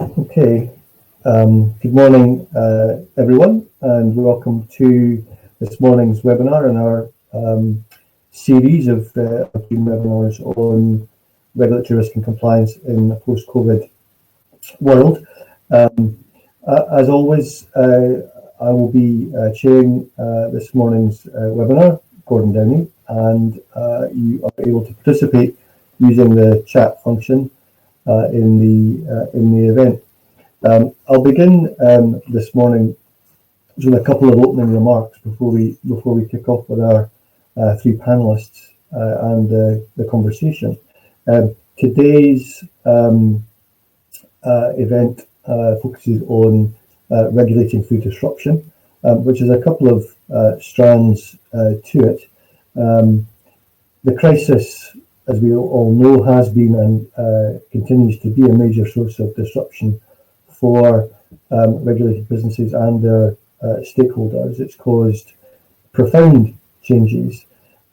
Okay, good morning, everyone, and welcome to this morning's webinar in our series of team webinars on regulatory risk and compliance in a post-COVID world. As always, I will be chairing this morning's webinar, Gordon Downey, and you are able to participate using the chat function in the event. I'll begin this morning with a couple of opening remarks before we kick off with our three panelists and the conversation. Today's event focuses on regulating food disruption, which is a couple of strands to it. The crisis, as we all know, has been and continues to be a major source of disruption for regulated businesses and their stakeholders. It's caused profound changes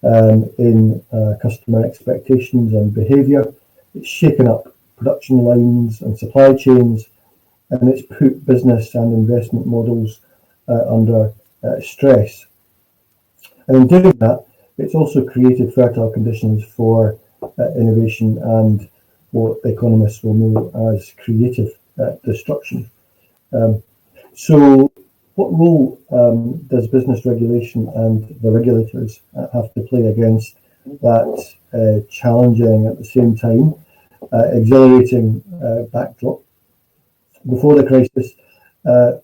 in customer expectations and behaviour. It's shaken up production lines and supply chains, and it's put business and investment models under stress. And in doing that, it's also created fertile conditions for innovation and what economists will know as creative destruction. So what role does business regulation and the regulators have to play against that challenging, at the same time, exhilarating backdrop? Before the crisis,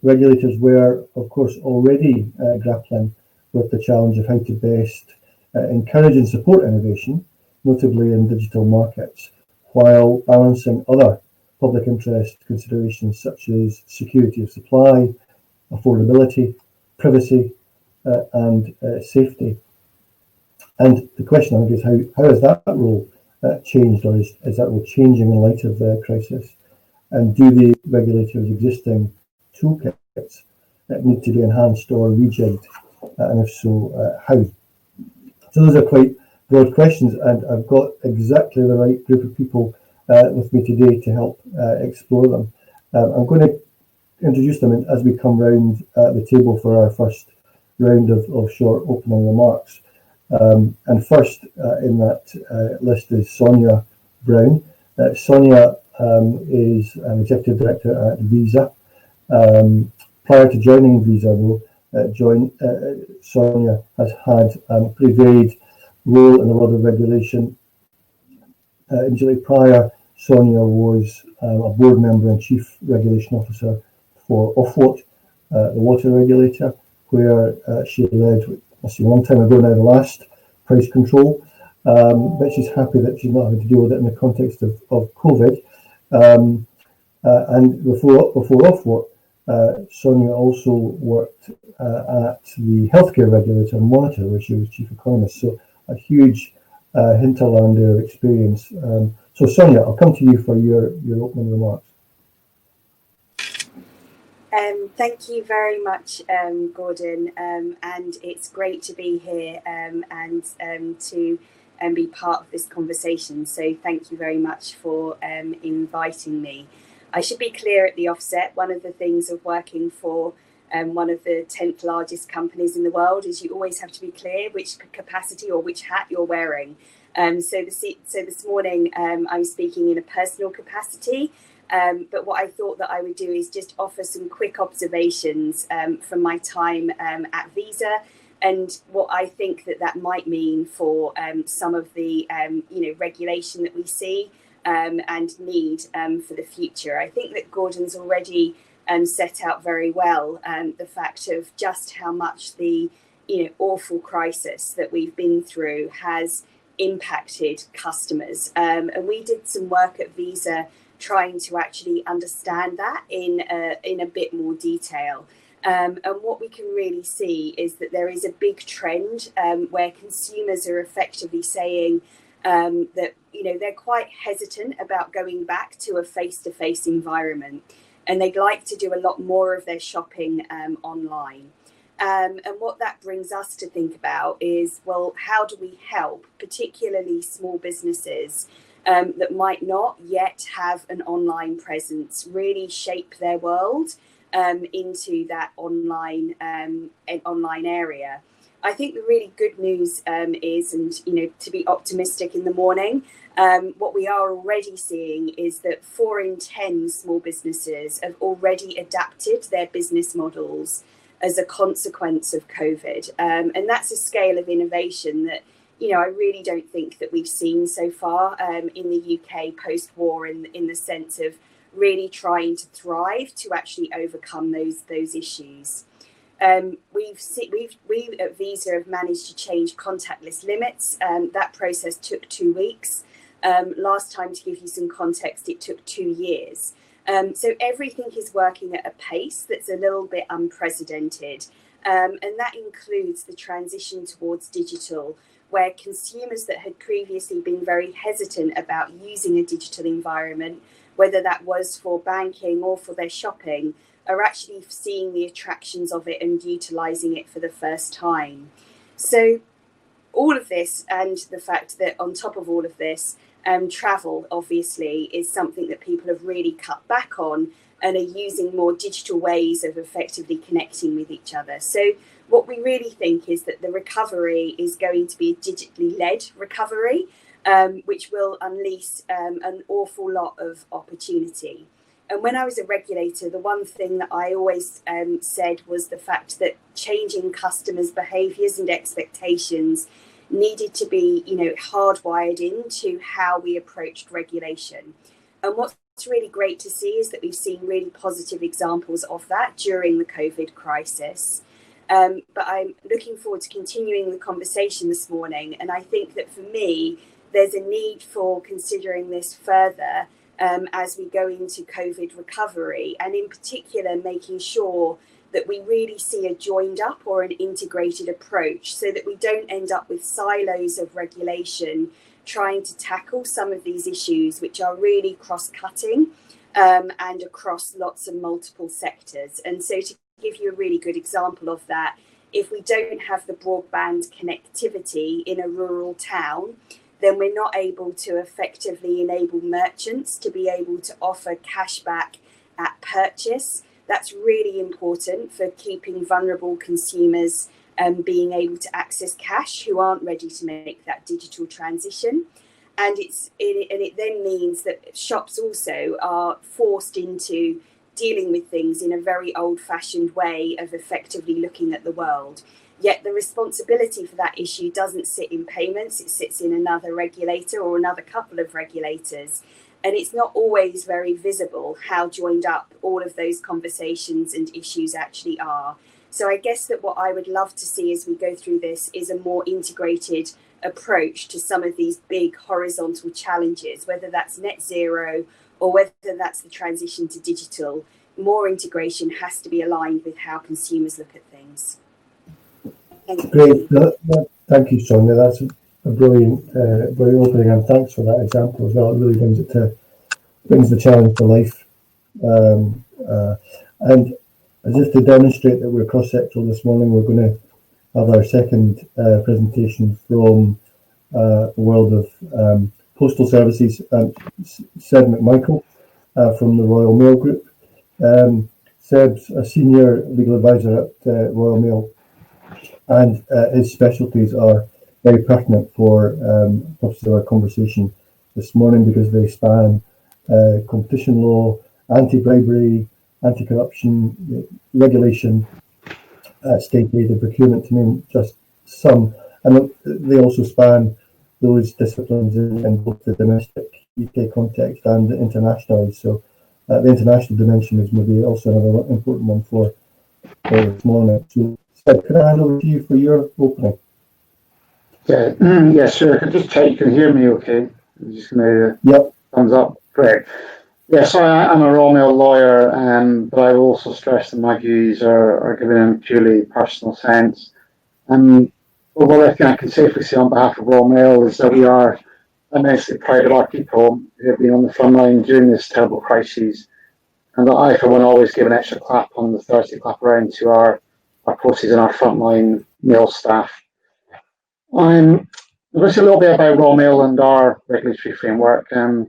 regulators were, of course, already grappling with the challenge of how to best encourage and support innovation, notably in digital markets, while balancing other public interest considerations such as security of supply, affordability, privacy, and safety. And the question, I think, is how has that role changed, or is that role changing in light of the crisis? And do the regulators' existing toolkits need to be enhanced or rejigged? And if so, how? So those are quite broad questions, and I've got exactly the right group of people with me today to help explore them. I'm going to introduce them as we come round the table for our first round of short opening remarks. And first in that list is Sonia Brown. Sonia is an executive director at Visa. Prior to joining Visa, though, Sonia has had a pretty varied role in the world of regulation. Immediately prior, Sonia was a board member and chief regulation officer for Ofwat, the water regulator, where she led, a long time ago now, the last price control. But she's happy that she's not having to deal with it in the context of COVID. And before Ofwat, Sonia also worked at the healthcare regulator Monitor, where she was chief economist. So a huge hinterland of experience. So Sonia, I'll come to you for your opening remarks. Thank you very much, Gordon, and it's great to be here and to be part of this conversation. So thank you very much for inviting me. I should be clear at the offset, one of the things of working for one of the 10th largest companies in the world is you always have to be clear which capacity or which hat you're wearing. So this morning I'm speaking in a personal capacity, but what I thought that I would do is just offer some quick observations from my time at Visa and what I think that might mean for some of the regulation that we see and need for the future. I think that Gordon's already set out very well the fact of just how much the awful crisis that we've been through has impacted customers, and we did some work at Visa trying to actually understand that in a bit more detail. And what we can really see is that there is a big trend where consumers are effectively saying that they're quite hesitant about going back to a face-to-face environment, and they'd like to do a lot more of their shopping online. And what that brings us to think about is, well, how do we help, particularly small businesses, that might not yet have an online presence really shape their world into that online area. I think the really good news is, and to be optimistic in the morning, what we are already seeing is that 4 in 10 small businesses have already adapted their business models as a consequence of COVID. And that's a scale of innovation that, I really don't think that we've seen so far in the UK post-war in the sense of really trying to thrive to actually overcome those issues. We at Visa have managed to change contactless limits. That process took 2 weeks. Last time, to give you some context, it took 2 years. So everything is working at a pace that's a little bit unprecedented. And that includes the transition towards digital, where consumers that had previously been very hesitant about using a digital environment, whether that was for banking or for their shopping, are actually seeing the attractions of it and utilising it for the first time. So all of this, and the fact that on top of all of this, travel obviously is something that people have really cut back on and are using more digital ways of effectively connecting with each other. So what we really think is that the recovery is going to be a digitally led recovery, which will unleash an awful lot of opportunity. And when I was a regulator, the one thing that I always said was the fact that changing customers' behaviours and expectations needed to be, hardwired into how we approached regulation. And what's really great to see is that we've seen really positive examples of that during the COVID crisis. But I'm looking forward to continuing the conversation this morning. And I think that for me, there's a need for considering this further as we go into COVID recovery, and in particular, making sure that we really see a joined up or an integrated approach so that we don't end up with silos of regulation trying to tackle some of these issues, which are really cross-cutting and across lots of multiple sectors. And so to give you a really good example of that, if we don't have the broadband connectivity in a rural town, then we're not able to effectively enable merchants to be able to offer cashback at purchase. That's really important for keeping vulnerable consumers being able to access cash who aren't ready to make that digital transition. And it then means that shops also are forced into dealing with things in a very old-fashioned way of effectively looking at the world. Yet the responsibility for that issue doesn't sit in payments, it sits in another regulator or another couple of regulators. And it's not always very visible how joined up all of those conversations and issues actually are. So I guess that what I would love to see as we go through this is a more integrated approach to some of these big horizontal challenges, whether that's net zero or whether that's the transition to digital. More integration has to be aligned with how consumers look at things. Great. Thank you, Sonia. That's a brilliant opening, and thanks for that example as well. It really brings the challenge to life. And just to demonstrate that we're cross-sectoral this morning, we're going to have our second presentation from the world of postal services. Seb McMichael from the Royal Mail Group. Seb's a senior legal advisor at Royal Mail, and his specialties are very pertinent for purposes of our conversation this morning because they span competition law, anti-bribery, anti-corruption, regulation, state aid and procurement, to name just some. And they also span those disciplines in both the domestic UK context and internationally. So the international dimension is maybe also another important one for this morning. So Seb, can I hand over to you for your opening? Yeah, sure. I can just check you can hear me okay. I'm just going to thumbs up. Great. Yes, I'm a Royal Mail lawyer, but I will also stress that my views are given in a purely personal sense. What I think I can safely say on behalf of Royal Mail is that we are immensely proud of our people who have been on the front line during this terrible crisis, and that I, for one, always give an extra clap on the Thursday clap around to our posties and our frontline mail staff. The Let's a little bit about Raw Mail and our regulatory framework, and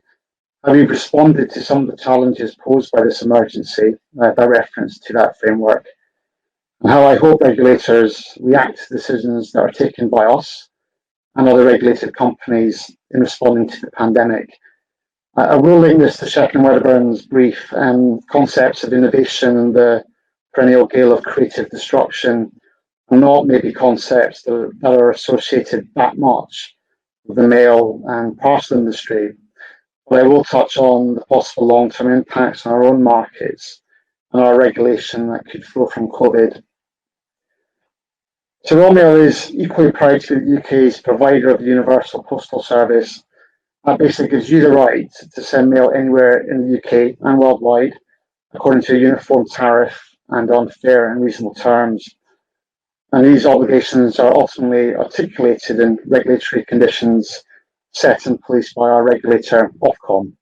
how we've responded to some of the challenges posed by this emergency by reference to that framework, and how I hope regulators react to decisions that are taken by us and other regulated companies in responding to the pandemic. I will link this to Sheck and Wedderburn's brief, concepts of innovation and the perennial gale of creative destruction are not maybe concepts that are associated that much with the mail and parcel industry, but I will touch on the possible long-term impacts on our own markets and our regulation that could flow from COVID. So Raw Mail is equally proud to be the UK's provider of the universal postal service. That basically gives you the right to send mail anywhere in the UK and worldwide, according to a uniform tariff and on fair and reasonable terms. And these obligations are ultimately articulated in regulatory conditions set in place by our regulator, Ofcom.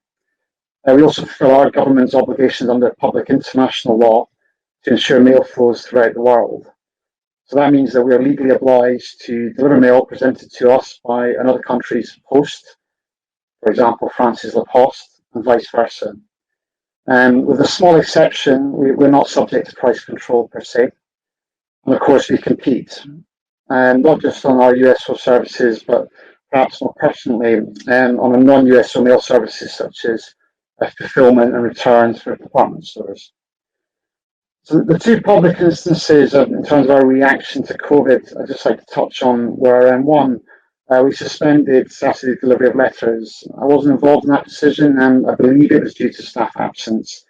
We also fulfil our government's obligations under public international law to ensure mail flows throughout the world. So that means that we are legally obliged to deliver mail presented to us by another country's post, for example, France's La Poste, and vice versa. With a small exception, we're not subject to price control per se. And of course, we compete, not just on our USO services, but perhaps more personally on a non-USO mail services such as fulfillment and returns for department stores. So the two public instances in terms of our reaction to COVID, I'd just like to touch on were one, we suspended Saturday delivery of letters. I wasn't involved in that decision, and I believe it was due to staff absence.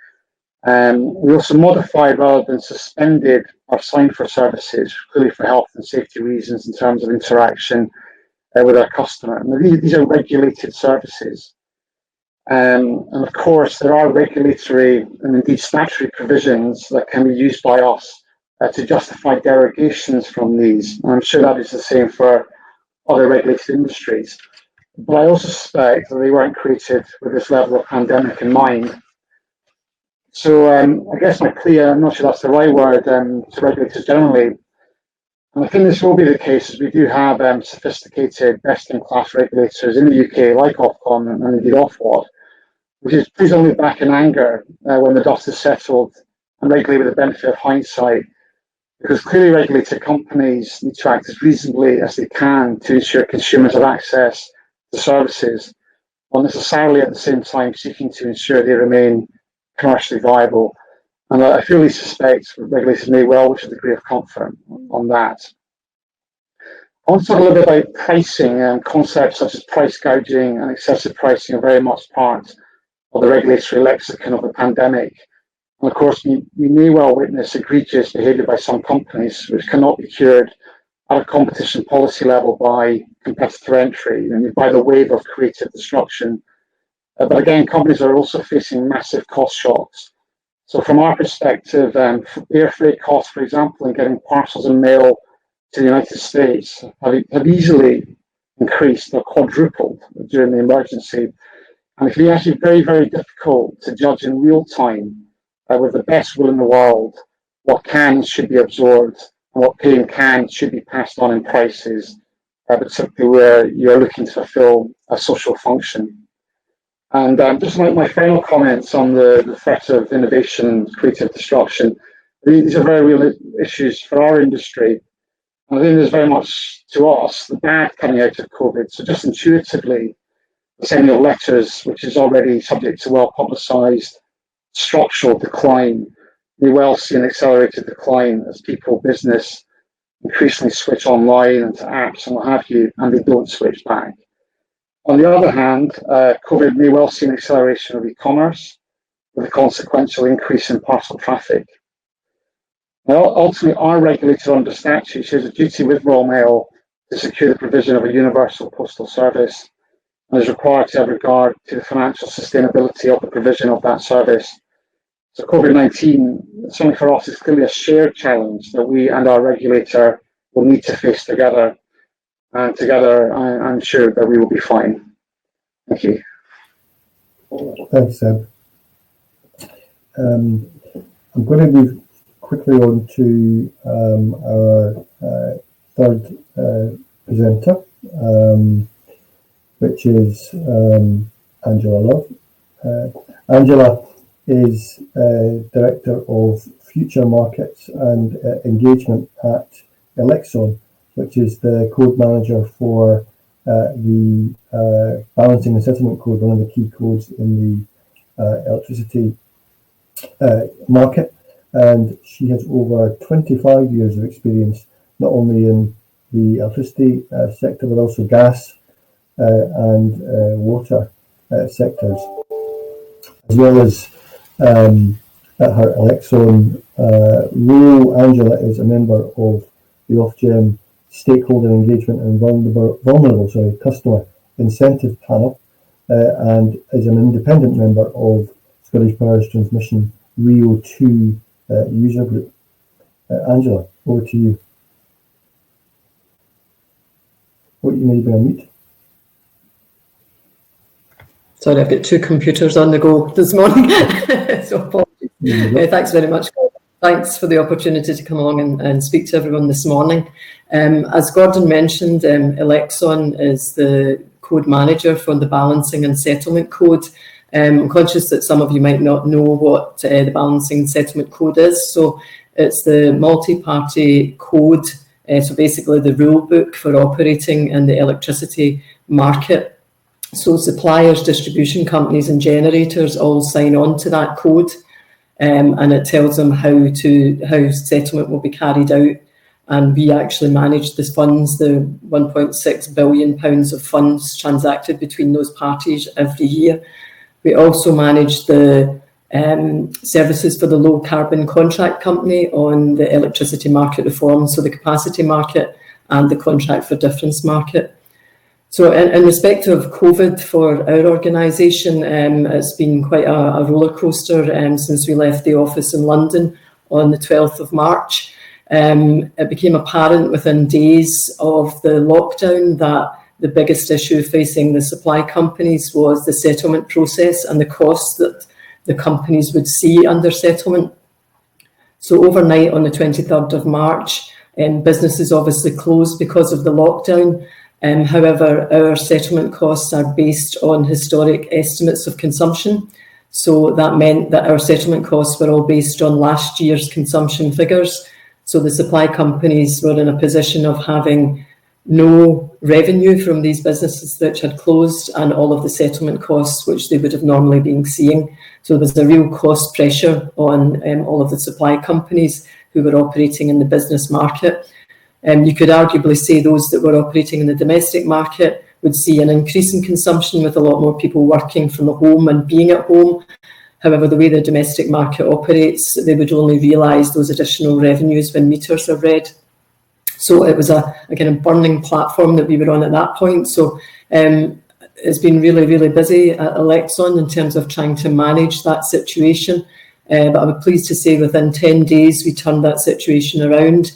We also modified rather than suspended our sign for services, clearly for health and safety reasons in terms of interaction with our customer. Now, these are regulated services. And of course, there are regulatory and indeed statutory provisions that can be used by us to justify derogations from these. And I'm sure that is the same for other regulated industries. But I also suspect that they weren't created with this level of pandemic in mind. So I guess my plea, I'm not sure that's the right word, to regulators generally, and I think this will be the case as we do have sophisticated best-in-class regulators in the UK, like Ofcom and indeed Ofwat, which is please only back in anger when the dust is settled and regulate with the benefit of hindsight, because clearly regulated companies need to act as reasonably as they can to ensure consumers have access to services, while necessarily at the same time seeking to ensure they remain commercially viable. And I fully suspect regulators may well wish a degree of comfort on that. I want to talk a little bit about pricing, and concepts such as price gouging and excessive pricing are very much part of the regulatory lexicon of the pandemic. And of course, we may well witness egregious behaviour by some companies, which cannot be cured at a competition policy level by competitor entry and by the wave of creative destruction. But again, companies are also facing massive cost shocks. So from our perspective, air freight costs, for example, in getting parcels and mail to the United States have easily increased or quadrupled during the emergency. And it can be actually very, very difficult to judge in real time with the best will in the world what can and should be absorbed and what can should be passed on in prices, particularly where you're looking to fulfill a social function. And just my final comments on the threat of innovation and creative destruction. These are very real issues for our industry. And I think there's very much to us the bad coming out of COVID. So just intuitively, the sending of letters, which is already subject to well-publicised structural decline, may well see an accelerated decline as people, business, increasingly switch online and to apps and what have you, and they don't switch back. On the other hand, COVID may well see an acceleration of e-commerce with a consequential increase in parcel traffic. Now, ultimately, our regulator under statute shares a duty with Raw Mail to secure the provision of a universal postal service and is required to have regard to the financial sustainability of the provision of that service. So COVID-19, something for us, is clearly a shared challenge that we and our regulator will need to face together. And together, I'm sure that we will be fine. Thank you. Thanks, Seb. I'm going to move quickly on to our third presenter, which is Angela Love. Angela is Director of Future Markets and Engagement at ELEXON, which is the code manager for the balancing and settlement code, one of the key codes in the electricity market. And she has over 25 years of experience, not only in the electricity sector, but also gas and water sectors, as well as at her ELEXON role. Angela is a member of the Ofgem Stakeholder Engagement and Vulnerable Customer Incentive Panel, and is an independent member of Scottish Power's Transmission RIIO2 user group. Angela, over to you. What you may be on mute. Sorry, I've got two computers on the go this morning, so apologies. Thanks very much. Thanks for the opportunity to come along and speak to everyone this morning. As Gordon mentioned, ELEXON is the code manager for the balancing and settlement code. I'm conscious that some of you might not know what the balancing and settlement code is. So it's the multi-party code, so basically the rule book for operating in the electricity market. So suppliers, distribution companies and generators all sign on to that code, and it tells them how settlement will be carried out. And we actually manage the funds, the £1.6 billion of funds transacted between those parties every year. We also manage the services for the low carbon contract company on the electricity market reform, so the capacity market and the contract for difference market. So in respect of COVID for our organisation, it's been quite a roller coaster since we left the office in London on the 12th of March. It became apparent within days of the lockdown that the biggest issue facing the supply companies was the settlement process and the costs that the companies would see under settlement. So overnight on the 23rd of March, businesses obviously closed because of the lockdown. However, our settlement costs are based on historic estimates of consumption. So that meant that our settlement costs were all based on last year's consumption figures. So the supply companies were in a position of having no revenue from these businesses which had closed, and all of the settlement costs which they would have normally been seeing. So there was a real cost pressure on all of the supply companies who were operating in the business market. You could arguably say those that were operating in the domestic market would see an increase in consumption with a lot more people working from home and being at home. However, the way the domestic market operates, they would only realise those additional revenues when meters are read. So it was a kind of burning platform that we were on at that point. So it's been really, really busy at ELEXON in terms of trying to manage that situation. But I'm pleased to say within 10 days, we turned that situation around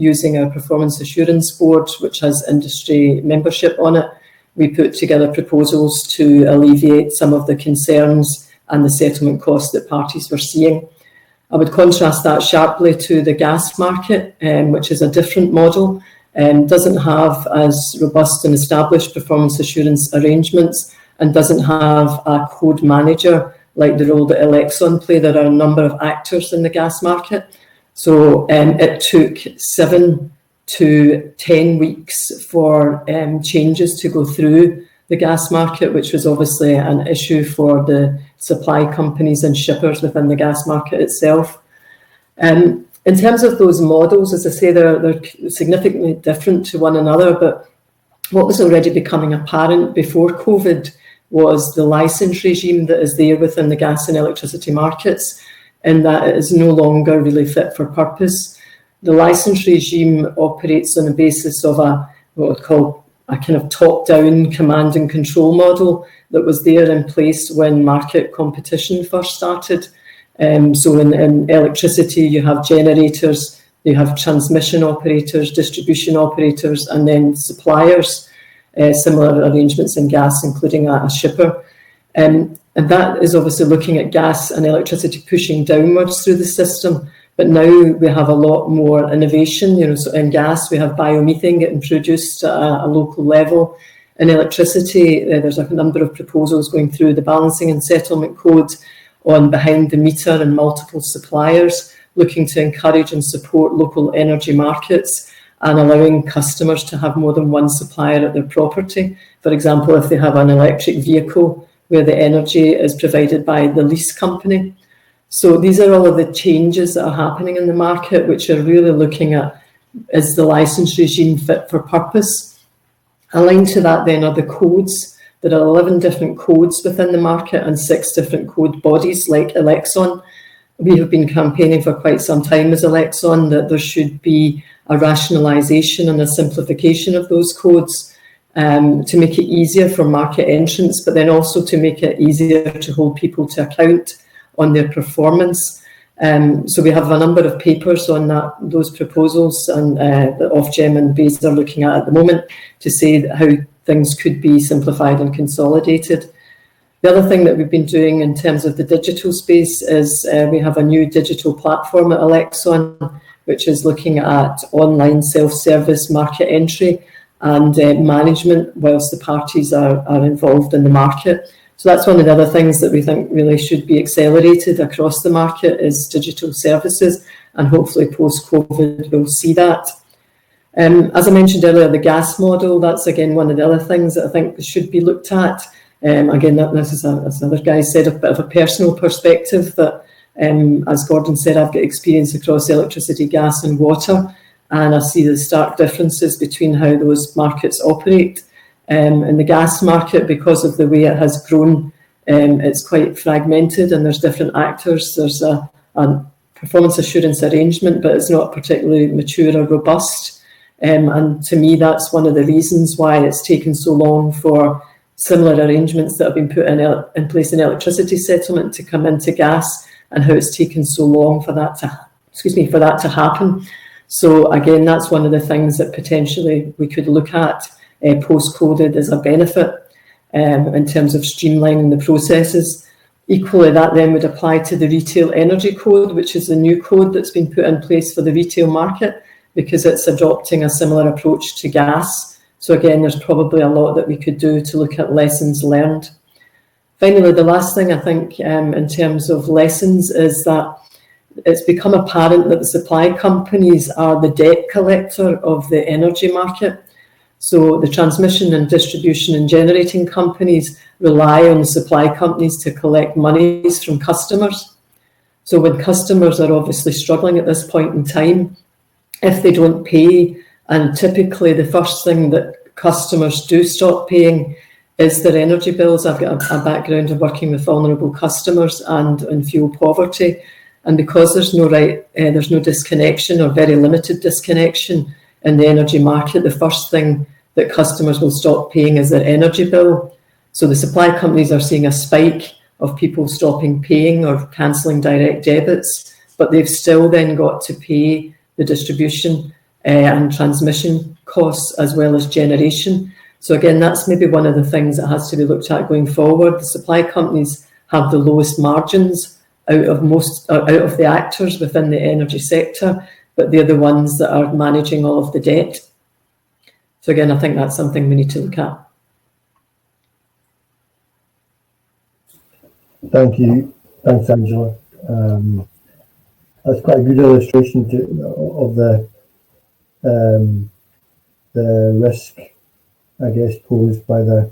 using our performance assurance board, which has industry membership on it. We put together proposals to alleviate some of the concerns and the settlement costs that parties were seeing. I would contrast that sharply to the gas market, which is a different model, doesn't have as robust and established performance assurance arrangements, and doesn't have a code manager like the role that ELEXON play. There are a number of actors in the gas market. So it took 7 to 10 weeks for changes to go through the gas market, which was obviously an issue for the supply companies and shippers within the gas market itself. In terms of those models, as I say, they're significantly different to one another, but what was already becoming apparent before COVID was the licence regime that is there within the gas and electricity markets, in that it is no longer really fit for purpose. The licence regime operates on the basis of what we call a kind of top-down command and control model that was there in place when market competition first started. So in electricity, you have generators, you have transmission operators, distribution operators, and then suppliers. Similar arrangements in gas, including a shipper. And that is obviously looking at gas and electricity pushing downwards through the system, But now we have a lot more innovation. So in gas, we have biomethane getting produced at a local level. In electricity, there's a number of proposals going through the balancing and settlement code on behind the meter and multiple suppliers, looking to encourage and support local energy markets and allowing customers to have more than one supplier at their property. For example, if they have an electric vehicle where the energy is provided by the lease company. So these are all of the changes that are happening in the market, which are really looking at, is the licence regime fit for purpose? Aligned to that then are the codes. There are 11 different codes within the market and 6 different code bodies like ELEXON. We have been campaigning for quite some time as ELEXON that there should be a rationalisation and a simplification of those codes to make it easier for market entrants, but then also to make it easier to hold people to account on their performance. So we have a number of papers on those proposals, and that Ofgem and BEIS are looking at the moment to say how things could be simplified and consolidated. The other thing that we've been doing in terms of the digital space is we have a new digital platform at ELEXON, which is looking at online self-service market entry and management whilst the parties are involved in the market. So that's one of the other things that we think really should be accelerated across the market is digital services, and hopefully post-COVID we'll see that. As I mentioned earlier, the gas model, that's again one of the other things that I think should be looked at. Again, this is, as other guys said, a bit of a personal perspective that, as Gordon said, I've got experience across electricity, gas and water, and I see the stark differences between how those markets operate. In the gas market, because of the way it has grown, it's quite fragmented and there's different actors. There's a performance assurance arrangement, but it's not particularly mature or robust. And to me, that's one of the reasons why it's taken so long for similar arrangements that have been put in place in electricity settlement to come into gas, and how it's taken so long for that to happen. So again, that's one of the things that potentially we could look at post-COVID as a benefit in terms of streamlining the processes. Equally, that then would apply to the Retail Energy Code, which is the new code that's been put in place for the retail market, because it's adopting a similar approach to gas. So again, there's probably a lot that we could do to look at lessons learned. Finally, the last thing I think in terms of lessons is that it's become apparent that the supply companies are the debt collector of the energy market. So the transmission and distribution and generating companies rely on the supply companies to collect monies from customers. So when customers are obviously struggling at this point in time, if they don't pay, and typically the first thing that customers do stop paying is their energy bills. I've got a background of working with vulnerable customers and in fuel poverty. And because there's no disconnection or very limited disconnection in the energy market, the first thing that customers will stop paying is their energy bill. So the supply companies are seeing a spike of people stopping paying or cancelling direct debits, but they've still then got to pay the distribution and transmission costs as well as generation. So again, that's maybe one of the things that has to be looked at going forward. The supply companies have the lowest margins out of the actors within the energy sector, but they're the ones that are managing all of the debt. So again, I think that's something we need to look at. Thank you. Thanks, Angela. That's quite a good illustration of the risk, I guess, posed by the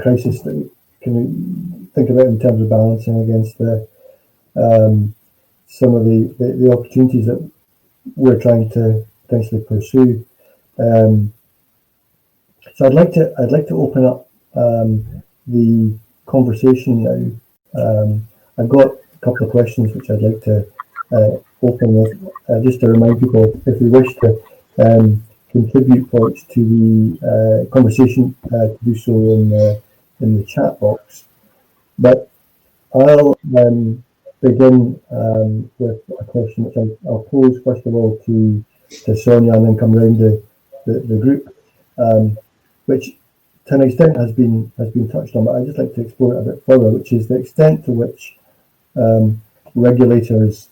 crisis that can we think about in terms of balancing against some of the opportunities that we're trying to potentially pursue. So I'd like to open up the conversation now. I've got a couple of questions which I'd like to open with, just to remind people if they wish to contribute points to the conversation, to do so in the chat box. But I'll begin with a question which I'll pose first of all to Sonia, and then come round the group, which to an extent has been touched on, but I'd just like to explore it a bit further, which is the extent to which regulators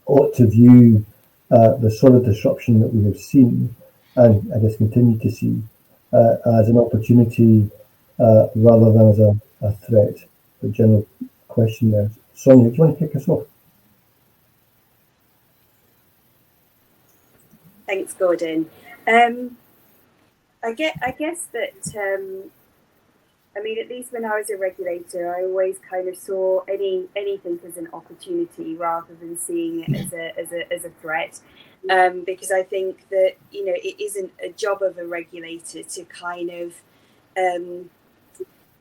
ought to view the sort of disruption that we have seen, and I guess continue to see, as an opportunity rather than as a threat. The general question there. Sonia, do you want to kick us off? Thanks, Gordon. I guess that I mean, at least when I was a regulator, I always kind of saw anything as an opportunity rather than seeing it as a threat, because I think that, you know, it isn't a job of a regulator to kind of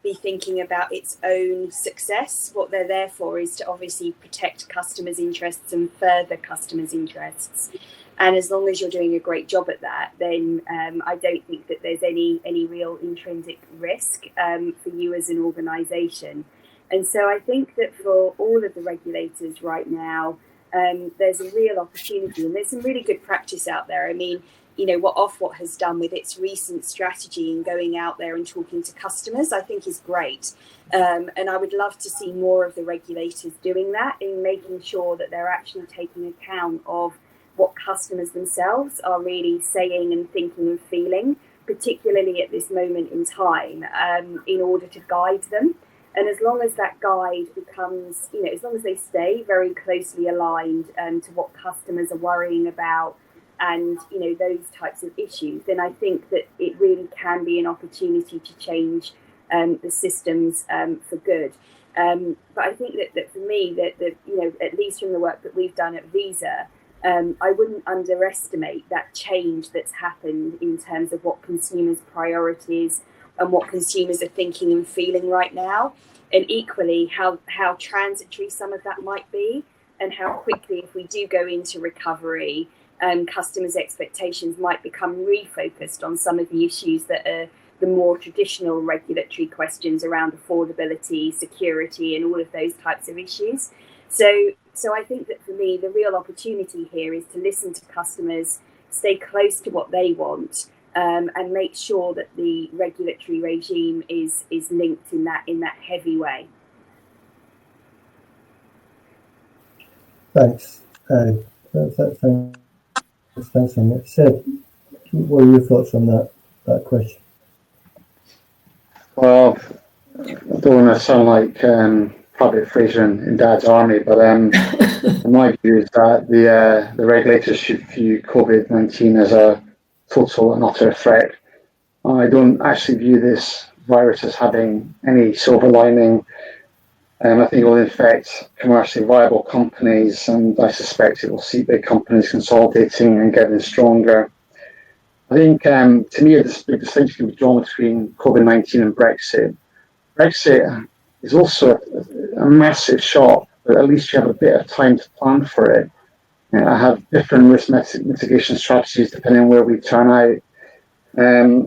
be thinking about its own success. What they're there for is to obviously protect customers' interests and further customers' interests. And as long as you're doing a great job at that, then I don't think that there's any real intrinsic risk for you as an organisation. And so I think that for all of the regulators right now, there's a real opportunity, and there's some really good practice out there. I mean, you know, what Ofwat has done with its recent strategy and going out there and talking to customers, I think is great. And I would love to see more of the regulators doing that, in making sure that they're actually taking account of what customers themselves are really saying and thinking and feeling, particularly at this moment in time, in order to guide them. And as long as that guide becomes, you know, as long as they stay very closely aligned to what customers are worrying about and, you know, those types of issues, then I think that it really can be an opportunity to change the systems for good. But I think that for me, that you know, at least from the work that we've done at Visa, I wouldn't underestimate that change that's happened in terms of what consumers' priorities and what consumers are thinking and feeling right now, and equally how transitory some of that might be, and how quickly, if we do go into recovery, customers' expectations might become refocused on some of the issues that are the more traditional regulatory questions around affordability, security, and all of those types of issues. So I think that for me, the real opportunity here is to listen to customers, stay close to what they want, and make sure that the regulatory regime is linked in that heavy way. Thanks. Thanks on that. Seb, what are your thoughts on that question? Well, I don't want to sound like Private Fraser in Dad's Army, but my view is that the regulators should view COVID-19 as a total and utter threat. I don't actually view this virus as having any silver lining. I think it will infect commercially viable companies, and I suspect it will see big companies consolidating and getting stronger. I think, to me, a big distinction can be drawn between COVID-19 and Brexit. Brexit is also a massive shock, but at least you have a bit of time to plan for it. I have different risk mitigation strategies depending on where we turn out. You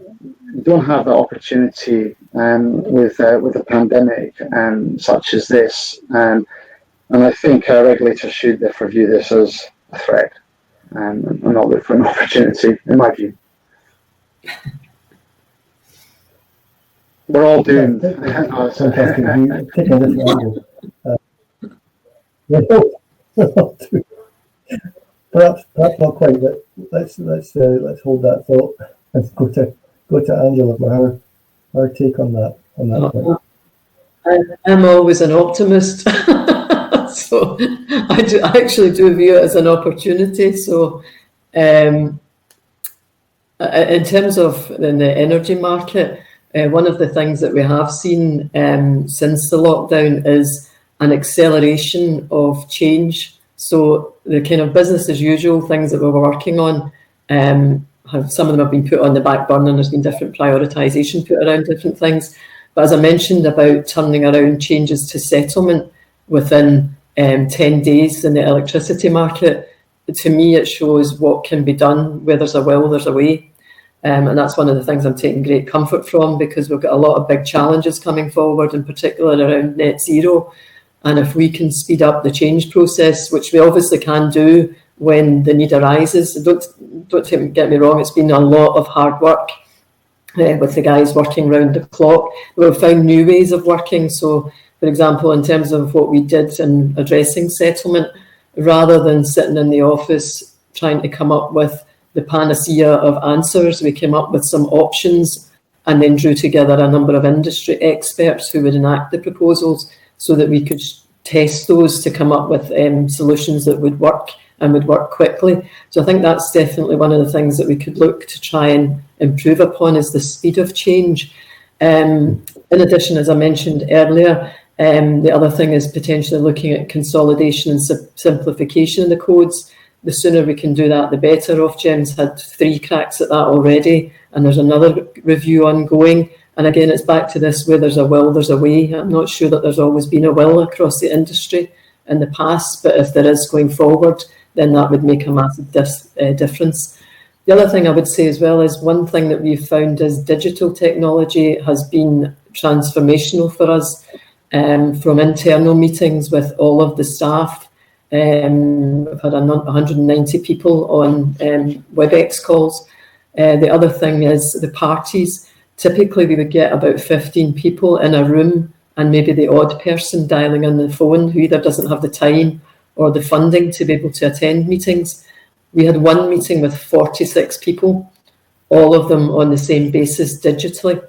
don't have that opportunity with a pandemic such as this, and I think regulators should therefore view this as a threat and not look for an opportunity, in my view. We're all doomed. Fantastic. Taking a different angle. Perhaps not quite, but let's hold that thought and go to Angela for her take on that point. I'm always an optimist, so I actually do view it as an opportunity. So, in terms of in the energy market, one of the things that we have seen since the lockdown is an acceleration of change. So the kind of business as usual things that we were working on, some of them have been put on the back burner, and there's been different prioritisation put around different things. But as I mentioned about turning around changes to settlement within 10 days in the electricity market, to me it shows what can be done. Where there's a will, there's a way. And that's one of the things I'm taking great comfort from, because we've got a lot of big challenges coming forward, in particular around net zero. And if we can speed up the change process, which we obviously can do when the need arises, don't get me wrong, it's been a lot of hard work with the guys working round the clock. We've found new ways of working. So, for example, in terms of what we did in addressing settlement, rather than sitting in the office trying to come up with the panacea of answers. We came up with some options and then drew together a number of industry experts who would enact the proposals so that we could test those to come up with solutions that would work and would work quickly. So I think that's definitely one of the things that we could look to try and improve upon, is the speed of change. In addition, as I mentioned earlier, the other thing is potentially looking at consolidation and simplification of the codes. The sooner we can do that, the better. Ofgem's had 3 cracks at that already, and there's another review ongoing. And again, it's back to this: where there's a will, there's a way. I'm not sure that there's always been a will across the industry in the past, but if there is going forward, then that would make a massive difference. The other thing I would say as well is, one thing that we've found is digital technology has been transformational for us. From internal meetings with all of the staff, we've had 190 people on WebEx calls. The other thing is the parties. Typically, we would get about 15 people in a room, and maybe the odd person dialing on the phone who either doesn't have the time or the funding to be able to attend meetings. We had one meeting with 46 people, all of them on the same basis digitally.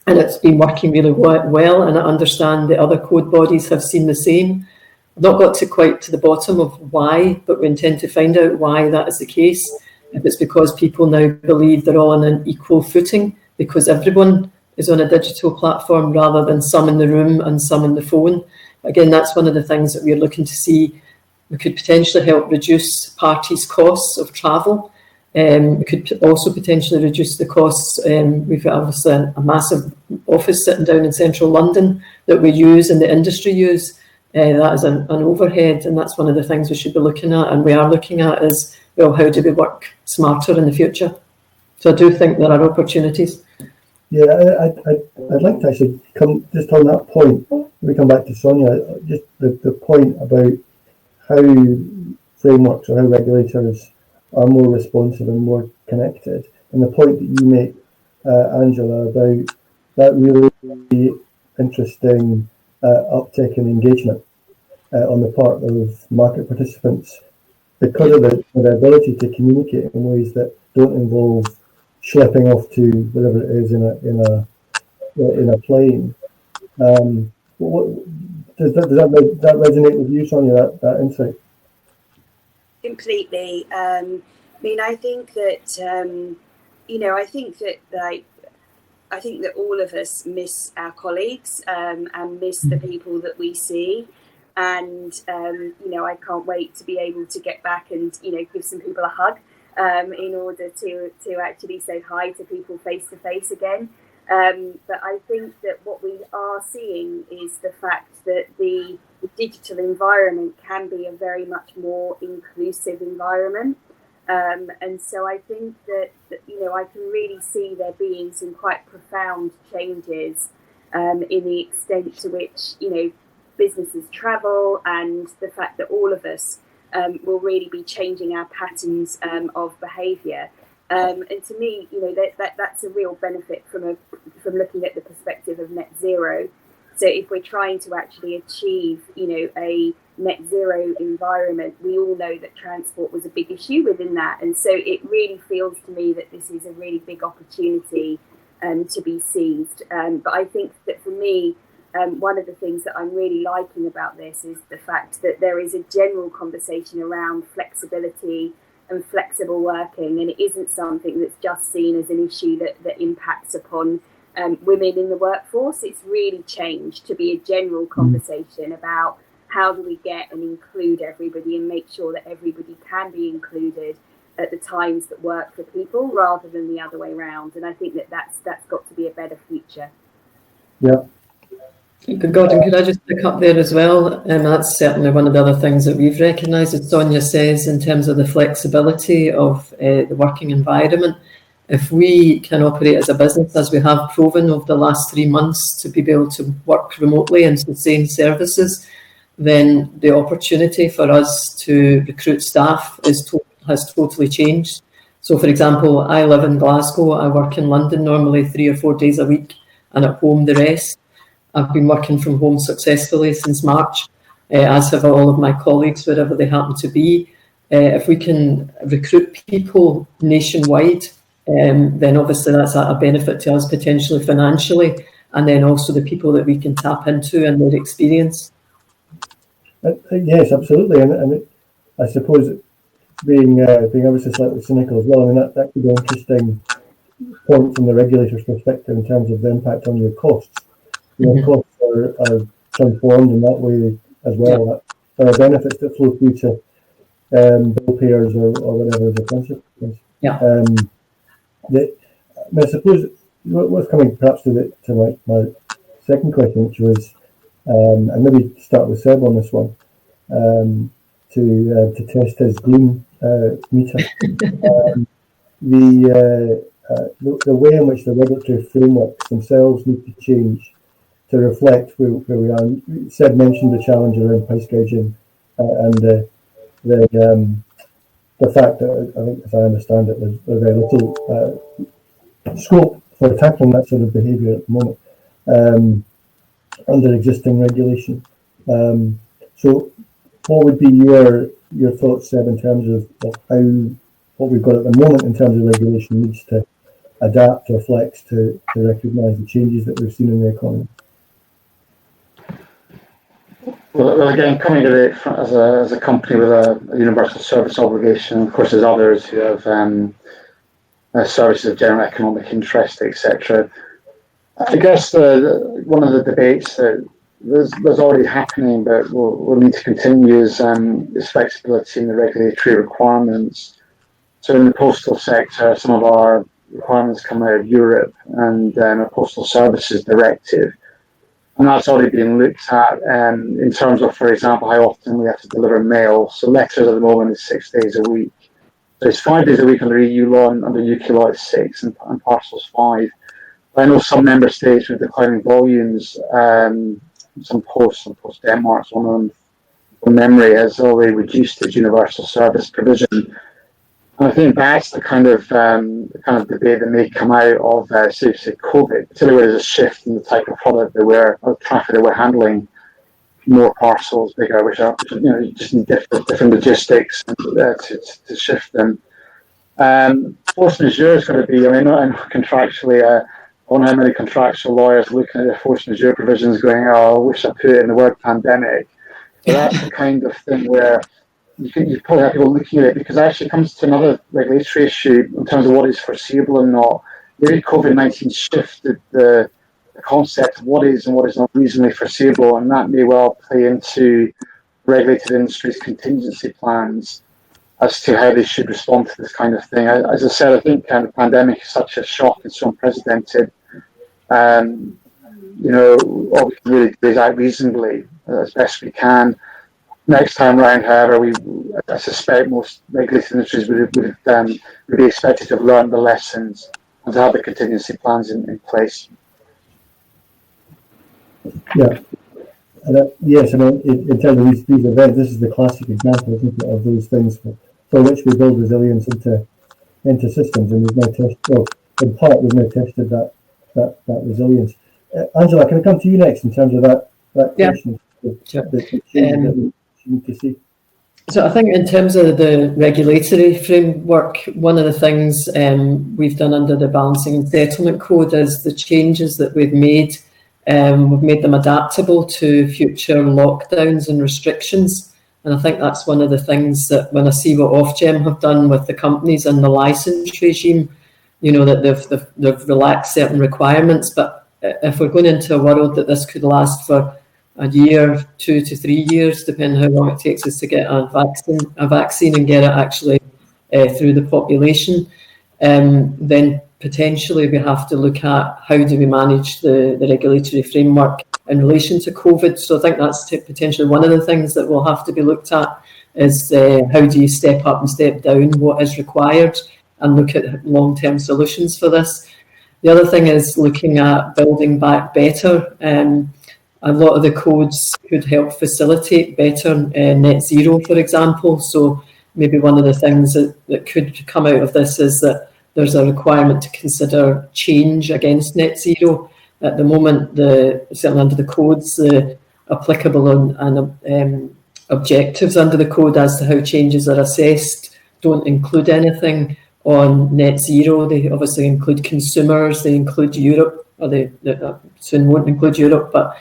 And it's been working really well, and I understand the other code bodies have seen the same. I've not got quite to the bottom of why, but we intend to find out why that is the case. If it's because people now believe they're all on an equal footing, because everyone is on a digital platform rather than some in the room and some on the phone. Again, that's one of the things that we're looking to see. We could potentially help reduce parties' costs of travel. We could also potentially reduce the costs. We've got obviously a massive office sitting down in central London that we use and the industry use. That is an overhead, and that's one of the things we should be looking at, and we are looking at, is, well, how do we work smarter in the future? So I do think there are opportunities. Yeah, I'd like to actually come just on that point. We come back to Sonia, just the point about how frameworks or how regulators are more responsive and more connected, and the point that you make, Angela, about that really interesting uptick in engagement on the part of market participants, because of the ability to communicate in ways that don't involve schlepping off to whatever it is in a plane. Does that resonate with you, Sonia? That insight? Completely. I mean, I think that I think that all of us miss our colleagues and miss the people that we see. And, I can't wait to be able to get back and, give some people a hug in order to actually say hi to people face to face again. But I think that what we are seeing is the fact that the digital environment can be a very much more inclusive environment. And so I think that I can really see there being some quite profound changes in the extent to which, businesses travel, and the fact that all of us will really be changing our patterns of behaviour. And to me, that's a real benefit from looking at the perspective of net zero. So if we're trying to actually achieve, a net zero environment, we all know that transport was a big issue within that. And so it really feels to me that this is a really big opportunity to be seized. But I think that for me, one of the things that I'm really liking about this is the fact that there is a general conversation around flexibility and flexible working, and it isn't something that's just seen as an issue that impacts upon women in the workforce. It's really changed to be a general conversation about how do we get and include everybody and make sure that everybody can be included at the times that work for people, rather than the other way around. And I think that's got to be a better future. Yeah. Good God, and could I just pick up there as well? And that's certainly one of the other things that we've recognised, as Sonia says, in terms of the flexibility of the working environment. If we can operate as a business, as we have proven over the last 3 months, to be able to work remotely and sustain services, then the opportunity for us to recruit staff has totally changed. So, for example, I live in Glasgow, I work in London normally 3 or 4 days a week, and at home the rest. I've been working from home successfully since March. as have all of my colleagues, wherever they happen to be. If we can recruit people nationwide, then obviously that's a benefit to us potentially financially, and then also the people that we can tap into and their experience. Yes, absolutely, and I suppose being ever so slightly cynical as well, I mean that could be an interesting point from the regulator's perspective in terms of the impact on your costs. Costs are transformed in that way as well. Yeah. There are benefits that flow through to bill payers or whatever as a consequence. Yeah. I suppose what's coming perhaps to my second question, which was, and maybe start with Seb on this one, to test his gloom meter. The way in which the regulatory frameworks themselves need to change to reflect where we are. Seb mentioned the challenge around price gouging and the fact that, I think, as I understand it, there's very little scope for tackling that sort of behaviour at the moment under existing regulation. So what would be your thoughts, Seb, in terms of how what we've got at the moment in terms of regulation needs to adapt or flex to recognise the changes that we've seen in the economy? Well, again, coming at it as a company with a universal service obligation, of course, there's others who have services of general economic interest, etc. I guess one of the debates that there's already happening, but we'll need to continue is flexibility in the regulatory requirements. So in the postal sector, some of our requirements come out of Europe and a postal services directive. And that's already been looked at in terms of, for example, how often we have to deliver mail. So letters at the moment is 6 days a week. So it's 5 days a week under EU law, and under UK law it's 6, and parcels 5. But I know some member states with declining volumes, some post Denmark, one of them from memory, has already reduced its universal service provision. And I think that's the kind of debate that may come out of say COVID, particularly where there's a shift in the type of product or traffic that we're handling, more parcels, bigger, which you just need different logistics to shift them. Force majeure is going to be, I know contractually, I don't know how many contractual lawyers looking at the force majeure provisions going, oh, I wish I put it in the word pandemic. But that's the kind of thing where you probably have people looking at it, because it actually comes to another regulatory issue in terms of what is foreseeable and not. Maybe COVID-19 shifted the concept of what is and what is not reasonably foreseeable, and that may well play into regulated industries' contingency plans as to how they should respond to this kind of thing. As I said, I think the pandemic is such a shock and so unprecedented. All we can really do is act reasonably as best we can. Next time round, however, I suspect most regulated industries would be expected to have learned the lessons and to have the contingency plans in place. Yeah. Yes, I mean, in terms of these events, this is the classic example, isn't it, of those things for which we build resilience into systems, and we've now in part we've now tested that resilience. Angela, can I come to you next in terms of that question? Sure. That we need to see. So I think in terms of the regulatory framework, one of the things we've done under the Balancing and Settlement Code is the changes that we've made them adaptable to future lockdowns and restrictions. And I think that's one of the things that when I see what Ofgem have done with the companies and the licence regime, that they've relaxed certain requirements. But if we're going into a world that this could last for a year, 2 to 3 years, depending how long it takes us to get a vaccine and get it actually through the population, then potentially we have to look at how do we manage the regulatory framework in relation to COVID. So I think that's potentially one of the things that will have to be looked at is how do you step up and step down what is required and look at long-term solutions for this. The other thing is looking at building back better. A lot of the codes could help facilitate better net zero, for example. So maybe one of the things that could come out of this is that there's a requirement to consider change against net zero. At the moment, certainly under the codes, a applicable and objectives under the code as to how changes are assessed don't include anything on net zero. They obviously include consumers, they include Europe, or they soon won't include Europe, but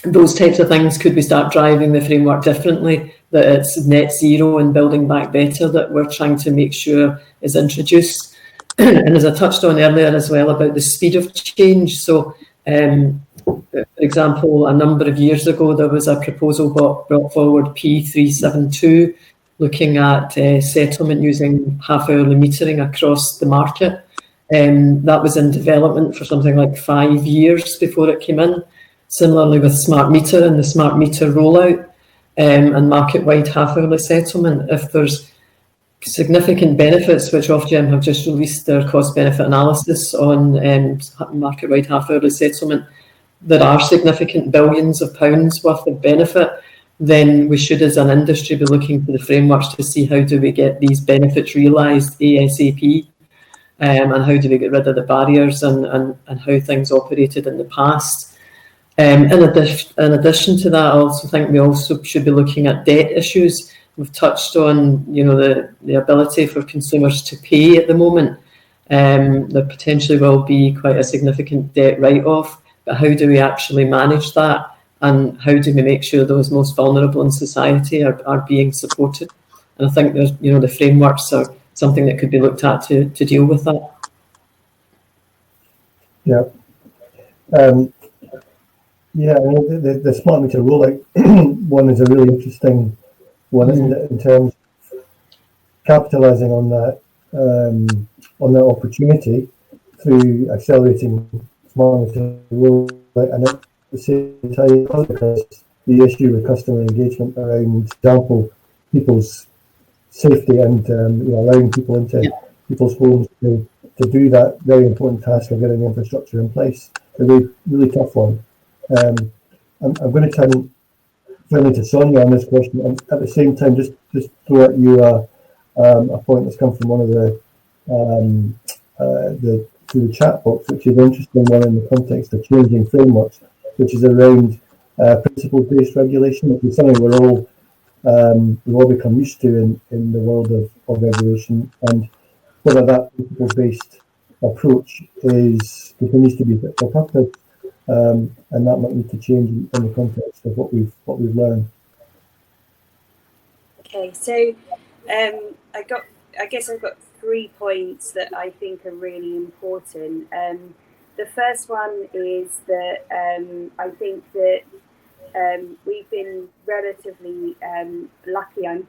those types of things. Could we start driving the framework differently, that it's net zero and building back better that we're trying to make sure is introduced? And as I touched on earlier as well about the speed of change. So, for example, a number of years ago, there was a proposal brought forward, P372, looking at settlement using half-hourly metering across the market. That was in development for something like 5 years before it came in. Similarly with smart meter and the smart meter rollout and market-wide half-hourly settlement, if there's significant benefits, which Ofgem have just released their cost-benefit analysis on market-wide half-hourly settlement, there are significant billions of pounds worth of benefit, then we should as an industry be looking for the frameworks to see how do we get these benefits realised ASAP, and how do we get rid of the barriers and how things operated in the past. In addition to that, I also think we also should be looking at debt issues. We've touched on, the ability for consumers to pay at the moment. There potentially will be quite a significant debt write-off, but how do we actually manage that? And how do we make sure those most vulnerable in society are being supported? And I think there's, the frameworks are something that could be looked at to deal with that. Yeah. The smart meter rollout one is a really interesting one, isn't it, in terms of capitalising on that opportunity through accelerating smart meter rollout, and at the same time, because the issue with customer engagement around, for example, people's safety and allowing people into people's homes to do that very important task of getting the infrastructure in place. It's a really, really tough one. I'm going to turn finally to Sonia on this question, and at the same time just throw at you a point that's come from one of through the chat box, which is an interesting one in the context of changing frameworks, which is around principles-based regulation, which is something we've all become used to in the world of regulation, and whether that principles-based approach continues to be fit for purpose. And that might need to change in the context of what we've learned. Okay, so I guess I've got 3 points that I think are really important. The first one is that I think that we've been relatively lucky. I'm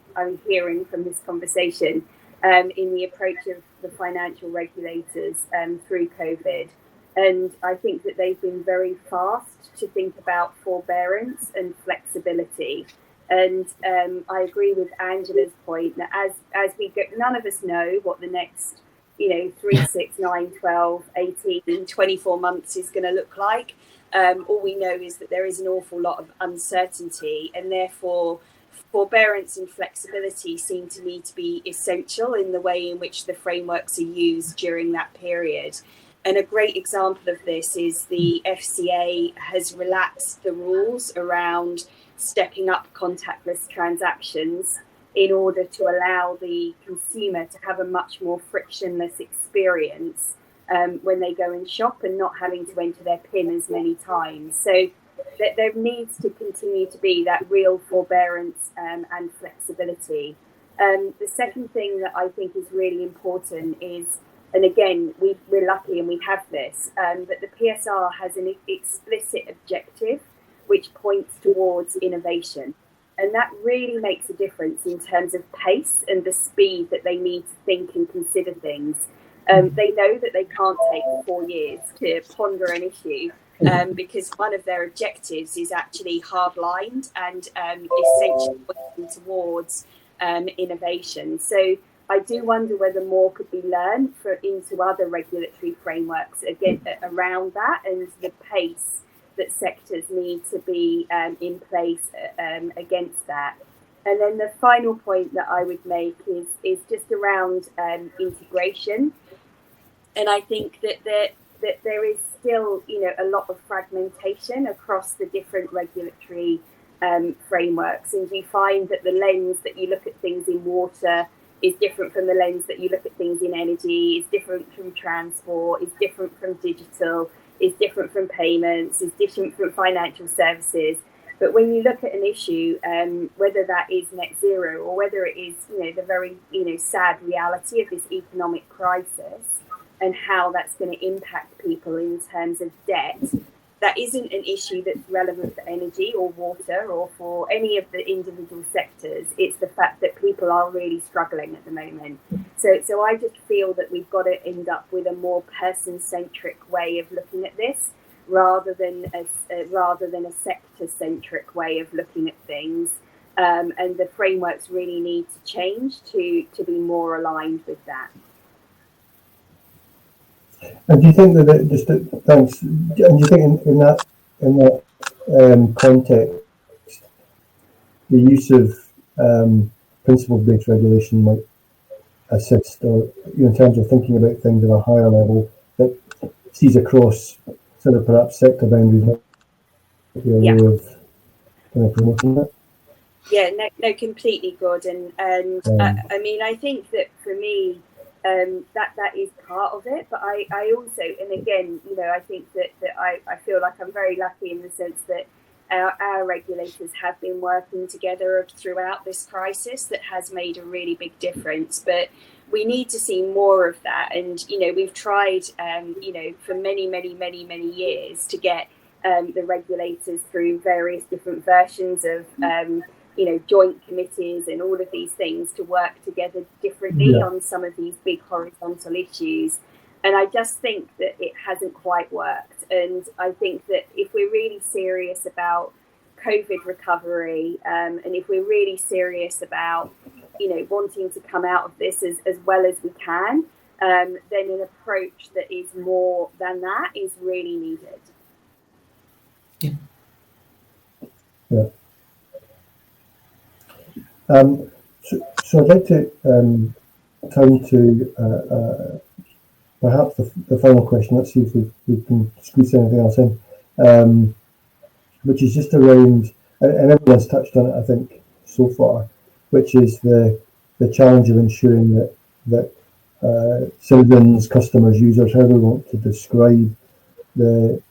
hearing from this conversation in the approach of the financial regulators through COVID. And I think that they've been very fast to think about forbearance and flexibility. And I agree with Angela's point that as we go, none of us know what the next 3, 6, 9, 12, 18, 24 months is going to look like. All we know is that there is an awful lot of uncertainty, and therefore forbearance and flexibility seem to me to be essential in the way in which the frameworks are used during that period. And a great example of this is the FCA has relaxed the rules around stepping up contactless transactions in order to allow the consumer to have a much more frictionless experience when they go and shop, and not having to enter their PIN as many times. So there needs to continue to be that real forbearance and flexibility. The second thing that I think is really important is, and again, we're lucky and we have this, but the PSR has an explicit objective which points towards innovation. And that really makes a difference in terms of pace and the speed that they need to think and consider things. They know that they can't take 4 years to ponder an issue because one of their objectives is actually hard-lined and essentially pointing towards innovation. So I do wonder whether more could be learned into other regulatory frameworks again around that, and the pace that sectors need to be in place against that. And then the final point that I would make is just around integration. And I think that there is still, a lot of fragmentation across the different regulatory frameworks, and you find that the lens that you look at things in water is different from the lens that you look at things in energy, is different from transport, is different from digital, is different from payments, is different from financial services. But when you look at an issue, whether that is net zero or whether it is, the very, sad reality of this economic crisis and how that's going to impact people in terms of debt, that isn't an issue that's relevant for energy or water or for any of the individual sectors. It's the fact that people are really struggling at the moment. So I just feel that we've got to end up with a more person-centric way of looking at this, rather than a sector-centric way of looking at things. And the frameworks really need to change to be more aligned with that. And do you think that thanks? And do you think in that context, the use of principle-based regulation might assist, or in terms of thinking about things at a higher level that sees across sort of perhaps sector boundaries, Yeah. way of kind of promoting that? Yeah, no, completely, Gordon. And I mean, I think that for me, that is part of it. But I also, and again, I think that I feel like I'm very lucky in the sense that our regulators have been working together throughout this crisis that has made a really big difference. But we need to see more of that. And, we've tried, for many years to get the regulators through various different versions of, joint committees and all of these things to work together differently on some of these big horizontal issues. And I just think that it hasn't quite worked. And I think that if we're really serious about COVID recovery, and if we're really serious about, wanting to come out of this as well as we can, then an approach that is more than that is really needed. Yeah. So I'd like to turn to perhaps the final question. Let's see if we can squeeze anything else in, which is just around, and everyone's touched on it, I think, so far, which is the challenge of ensuring that citizens, customers, users, however we want to describe the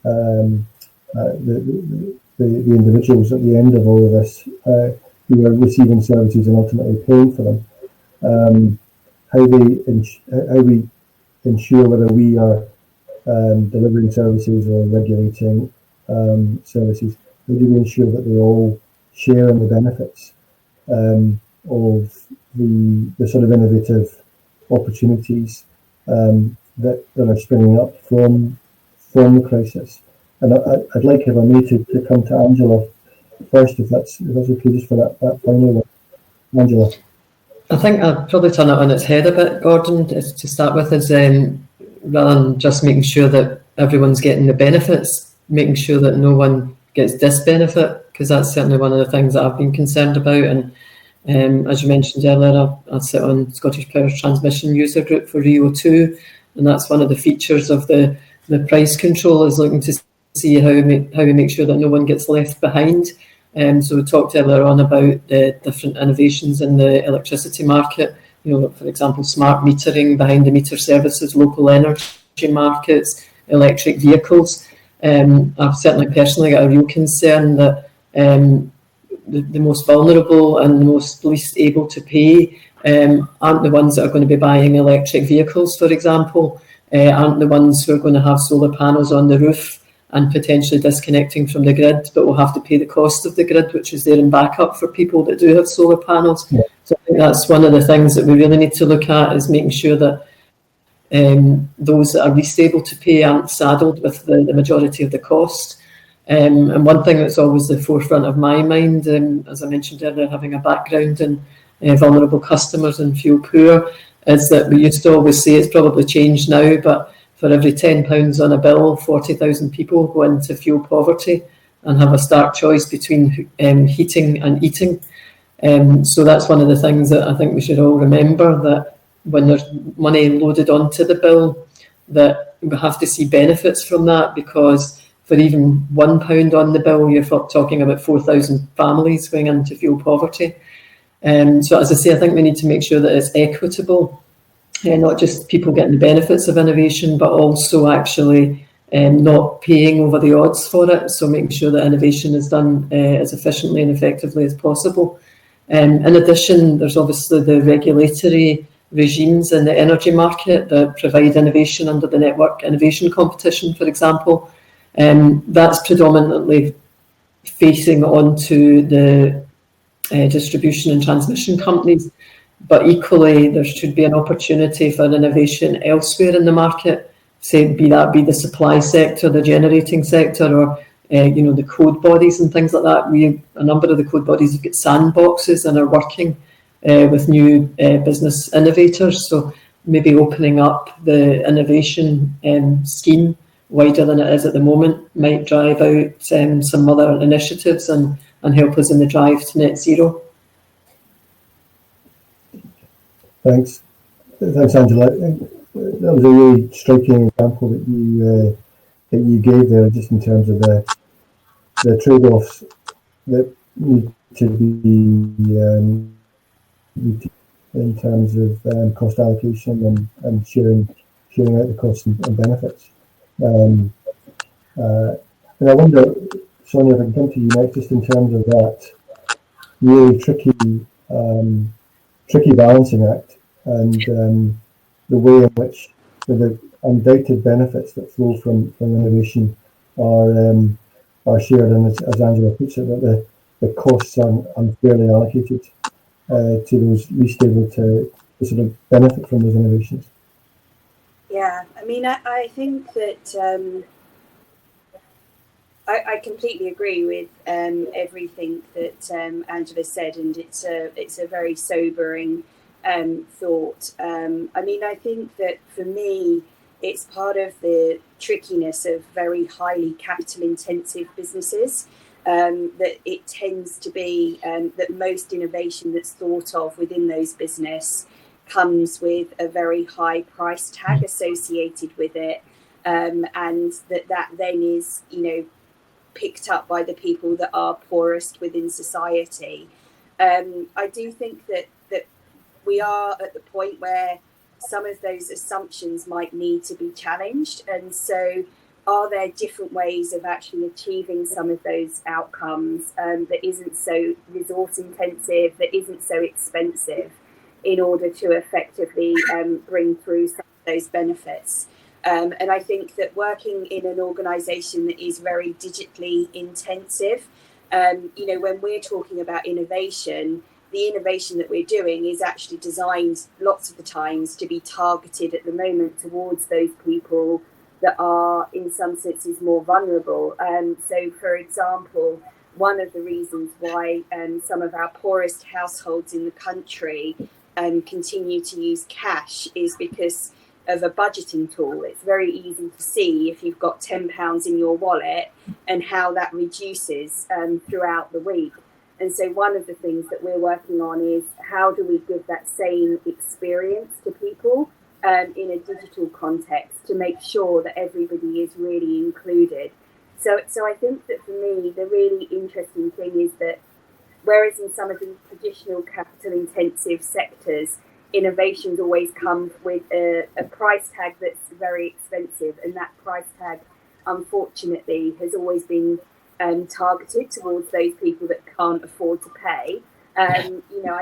individuals at the end of all of this, who are receiving services and ultimately paying for them, how we ensure whether we are delivering services or regulating services, how do we ensure that they all share in the benefits of the sort of innovative opportunities that are springing up from the crisis? And I'd like, if I may, to come to Angela first, if that's okay, just for that final one. Angela. I think I'll probably turn it on its head a bit, Gordon, to start with, is rather than just making sure that everyone's getting the benefits, making sure that no one gets disbenefit, because that's certainly one of the things that I've been concerned about. And as you mentioned earlier, I sit on Scottish Power's transmission user group for RIIO2, and that's one of the features of the price control, is looking to see how we make sure that no one gets left behind. So we talked earlier on about the different innovations in the electricity market, for example, smart metering, behind the meter services, local energy markets, electric vehicles. I've certainly personally got a real concern that the most vulnerable and the most least able to pay aren't the ones that are going to be buying electric vehicles, for example, aren't the ones who are going to have solar panels on the roof and potentially disconnecting from the grid, but will have to pay the cost of the grid, which is there in backup for people that do have solar panels. Yeah. So I think that's one of the things that we really need to look at, is making sure that those that are least able to pay aren't saddled with the majority of the cost. And one thing that's always the forefront of my mind, as I mentioned earlier, having a background in vulnerable customers and fuel poor, is that we used to always say, it's probably changed now, but for every £10 on a bill, 40,000 people go into fuel poverty and have a stark choice between heating and eating. So that's one of the things that I think we should all remember, that when there's money loaded onto the bill, that we have to see benefits from that, because for even £1 on the bill, you're talking about 4,000 families going into fuel poverty. So as I say, I think we need to make sure that it's equitable, not just people getting the benefits of innovation, but also actually not paying over the odds for it. So making sure that innovation is done as efficiently and effectively as possible. In addition, there's obviously the regulatory regimes in the energy market that provide innovation under the Network Innovation Competition, for example. That's predominantly facing onto the distribution and transmission companies, but equally there should be an opportunity for innovation elsewhere in the market, say be the supply sector, the generating sector, or the code bodies and things like that. A number of the code bodies have got sandboxes and are working with new business innovators, so maybe opening up the innovation scheme wider than it is at the moment might drive out some other initiatives and help us in the drive to net zero. Thanks, Angela. That was a really striking example that you gave there, just in terms of the trade-offs that need to be in terms of cost allocation and sharing out the costs and benefits. And I wonder, Sonia, if I can come to you next, just in terms of that really tricky balancing act, and the way in which the undoubted benefits that flow from innovation are shared, and as Angela puts it, that the costs are unfairly allocated to those least able to sort of benefit from those innovations. Yeah, I mean, I think that I completely agree with everything that Angela said, and it's a very sobering thought. I mean, I think that for me, it's part of the trickiness of very highly capital-intensive businesses, that it tends to be that most innovation that's thought of within those business comes with a very high price tag associated with it, and that then is, picked up by the people that are poorest within society. I do think that we are at the point where some of those assumptions might need to be challenged, and so are there different ways of actually achieving some of those outcomes that isn't so resource intensive, that isn't so expensive, in order to effectively bring through some of those benefits. And I think that working in an organisation that is very digitally intensive, when we're talking about innovation, the innovation that we're doing is actually designed lots of the times to be targeted at the moment towards those people that are in some senses more vulnerable. So, for example, one of the reasons why some of our poorest households in the country continue to use cash is because of a budgeting tool. It's very easy to see if you've got £10 in your wallet and how that reduces throughout the week. And so one of the things that we're working on is how do we give that same experience to people in a digital context to make sure that everybody is really included. So I think that for me, the really interesting thing is that whereas in some of the traditional capital-intensive sectors, innovations always come with a price tag that's very expensive, and that price tag, unfortunately, has always been targeted towards those people that can't afford to pay. I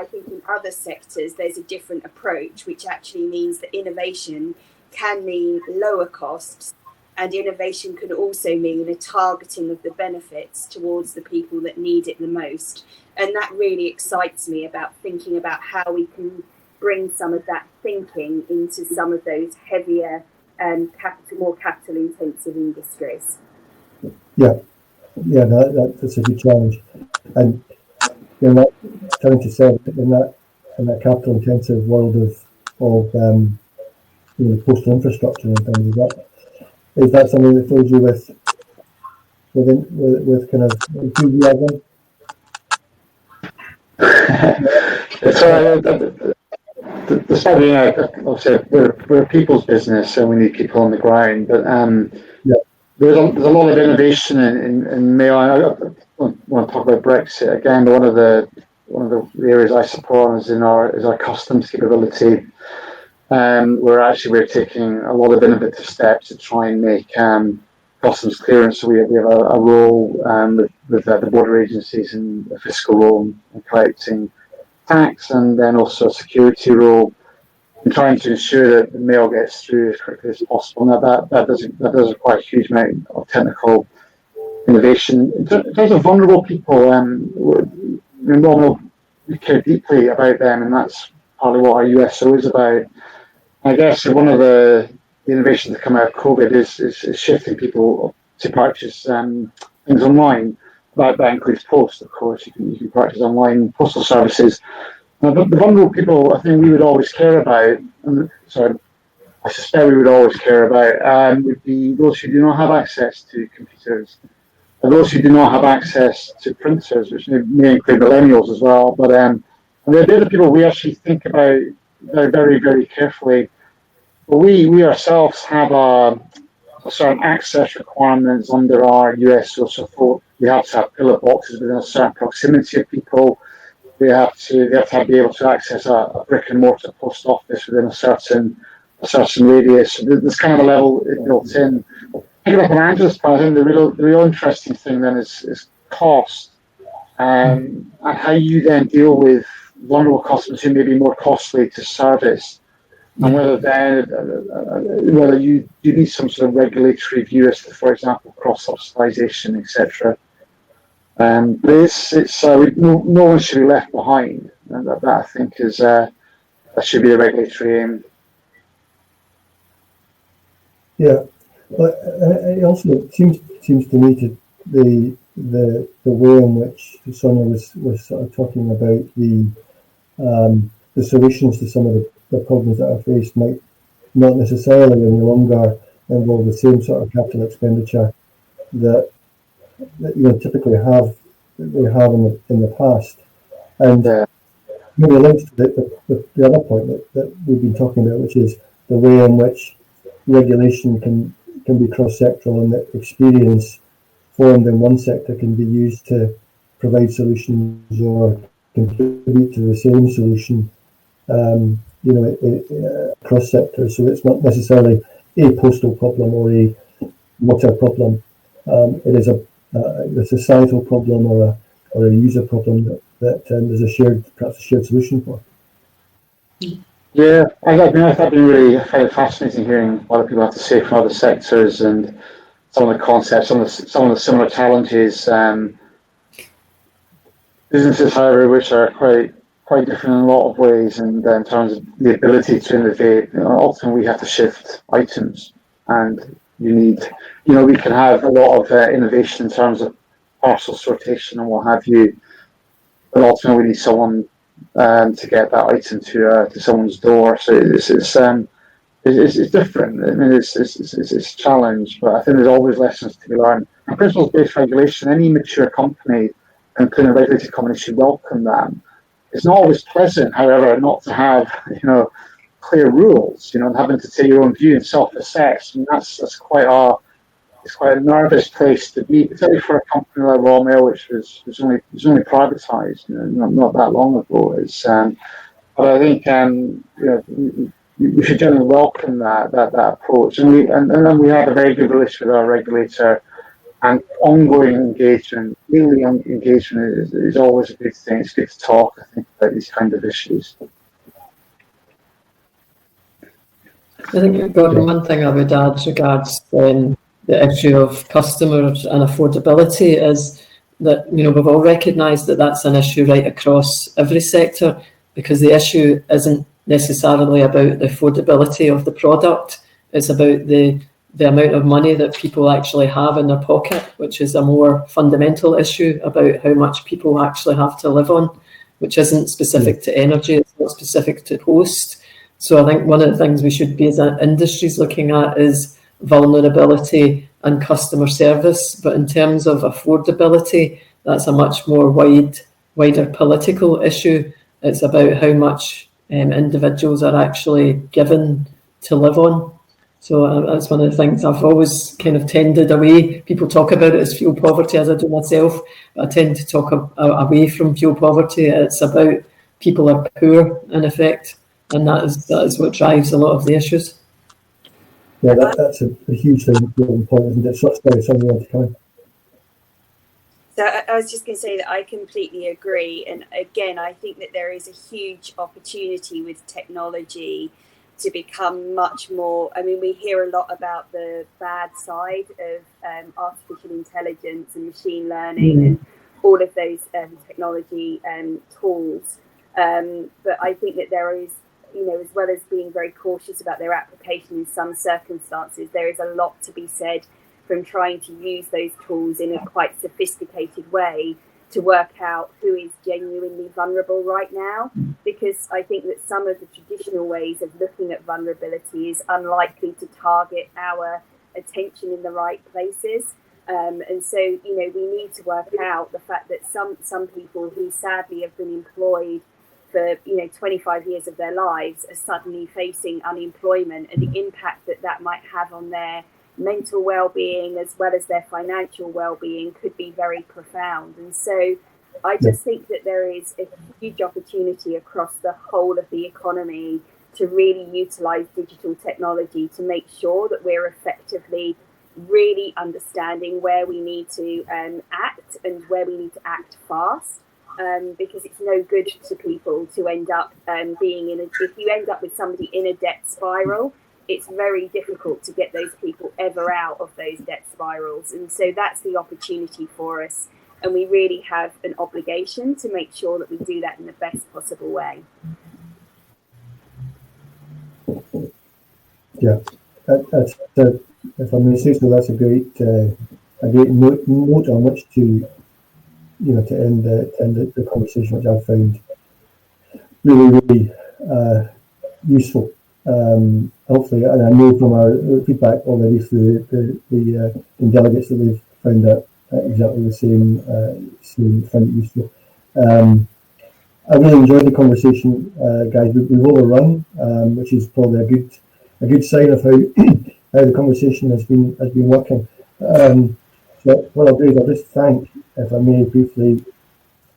think in other sectors, there's a different approach, which actually means that innovation can mean lower costs, and innovation can also mean a targeting of the benefits towards the people that need it the most. And that really excites me about thinking about how we can bring some of that thinking into some of those heavier, more capital-intensive industries. Yeah, that's a good challenge. And you're not trying to say in that capital-intensive world of postal infrastructure and things. Is that something that fills you with kind of enthusiasm? despite being obviously we're a people's business, and we need people on the ground. But there's a lot of innovation in mail. I want to talk about Brexit again. One of the areas I support is our customs capability. We're taking a lot of innovative steps to try and make customs clearance. So we have a role with the border agencies and a fiscal role in collecting tax, and then also a security role in trying to ensure that the mail gets through as quickly as possible. Now that does require a huge amount of technical innovation. In terms of vulnerable people, we care deeply about them, and that's partly what our USO is about. I guess one of the innovations that come out of COVID is shifting people to purchase things online. That includes post, of course. You can purchase online postal services. Now, the vulnerable people, I think we would always care about, I suspect we would always care about, would be those who do not have access to computers, and those who do not have access to printers, which may include millennials as well. But they're the people we actually think about very, very, very carefully. But we ourselves have certain access requirements under our USO support. We have to have pillar boxes within a certain proximity of people. They have to be able to access a brick and mortar post office within a certain radius. So there's kind of a level built in. Picking up on Angela's part, I think the real interesting thing then is cost, and how you then deal with vulnerable customers who may be more costly to service, and whether you need some sort of regulatory view as to, for example, cross-subsidisation, etc. No one should be left behind, and that I think that should be a regulatory aim. Yeah, but it also seems to me to the way in which Sonia was sort of talking about the solutions to some of the problems that are faced might not necessarily any longer involve the same sort of capital expenditure that typically they have in the past, and maybe links to the other point that we've been talking about, which is the way in which regulation can be cross-sectoral, and that experience formed in one sector can be used to provide solutions or contribute to the same solution, cross sectors. So it's not necessarily a postal problem or a water problem. It is a societal problem or a user problem that there's perhaps a shared solution for. Yeah, I've been really fascinating hearing what people have to say from other sectors and some of the concepts, some of the similar challenges. Businesses, however, which are quite different in a lot of ways, and in terms of the ability to innovate, often we have to shift items, and we can have a lot of innovation in terms of parcel sortation and what have you, but ultimately we need someone to get that item to someone's door. So it's different. I mean, it's a challenge, but I think there's always lessons to be learned. And principles-based regulation, any mature company, including a regulated company, should welcome that. It's not always pleasant, however, not to have clear rules. Having to take your own view and self-assess. I mean, that's quite a nervous place to be, particularly for a company like Royal Mail, which was only privatised, not that long ago. But I think we should generally welcome that approach, and then we have a very good relationship with our regulator, and ongoing engagement. Really, engagement is always a good thing. It's good to talk, I think, about these kind of issues. I think, Gordon, one thing I would add regards the issue of customers and affordability is that we've all recognised that that's an issue right across every sector, because the issue isn't necessarily about the affordability of the product. It's about the amount of money that people actually have in their pocket, which is a more fundamental issue about how much people actually have to live on, which isn't specific to energy, it's not specific to post. So I think one of the things we should be as industries looking at is vulnerability and customer service. But in terms of affordability, that's a much more wider political issue. It's about how much individuals are actually given to live on. So that's one of the things I've always kind of tended away. People talk about it as fuel poverty, as I do myself, but I tend to talk away from fuel poverty. It's about people are poor, in effect, and that is what drives a lot of the issues. Yeah, that's a hugely important point, isn't it? Sorry, someone wanted to come in. So I was just going to say that I completely agree. And again, I think that there is a huge opportunity with technology to become much more. I mean, we hear a lot about the bad side of artificial intelligence and machine learning and all of those technology tools. But I think that there is, as well as being very cautious about their application in some circumstances, there is a lot to be said from trying to use those tools in a quite sophisticated way to work out who is genuinely vulnerable right now, because I think that some of the traditional ways of looking at vulnerability is unlikely to target our attention in the right places. And so, we need to work out the fact that some people who sadly have been employed for 25 years of their lives are suddenly facing unemployment, and the impact that might have on their mental well-being as well as their financial well-being could be very profound. And so I just think that there is a huge opportunity across the whole of the economy to really utilize digital technology to make sure that we're effectively really understanding where we need to act and where we need to act fast. Because it's no good to people to end up being if you end up with somebody in a debt spiral, it's very difficult to get those people ever out of those debt spirals. And so that's the opportunity for us. And we really have an obligation to make sure that we do that in the best possible way. Yeah, that's if I may say so, that's a great note on which to end the conversation, which I found really useful. Hopefully, and I know from our feedback already through the delegates that they've found that exactly the same, found it useful. I really enjoyed the conversation, guys. We've overrun, which is probably a good sign of how how the conversation has been working. So what I'll do is I'll just thank, if I may briefly,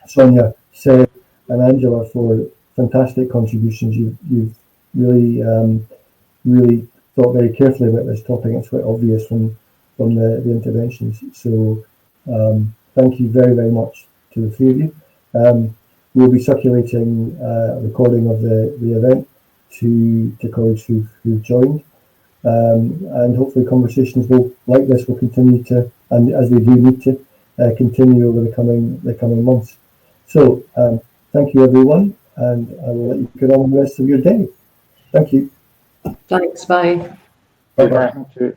Sonia, Seb, and Angela for fantastic contributions. You've really thought very carefully about this topic. It's quite obvious from the interventions. So thank you very, very much to the three of you. We'll be circulating a recording of the event to colleagues who've joined. And hopefully conversations like this will continue to, and as they do need to, continue over the coming months. So thank you everyone, and I will let you get on with the rest of your day. Thank you. Thanks, bye. Bye-bye. Thank you.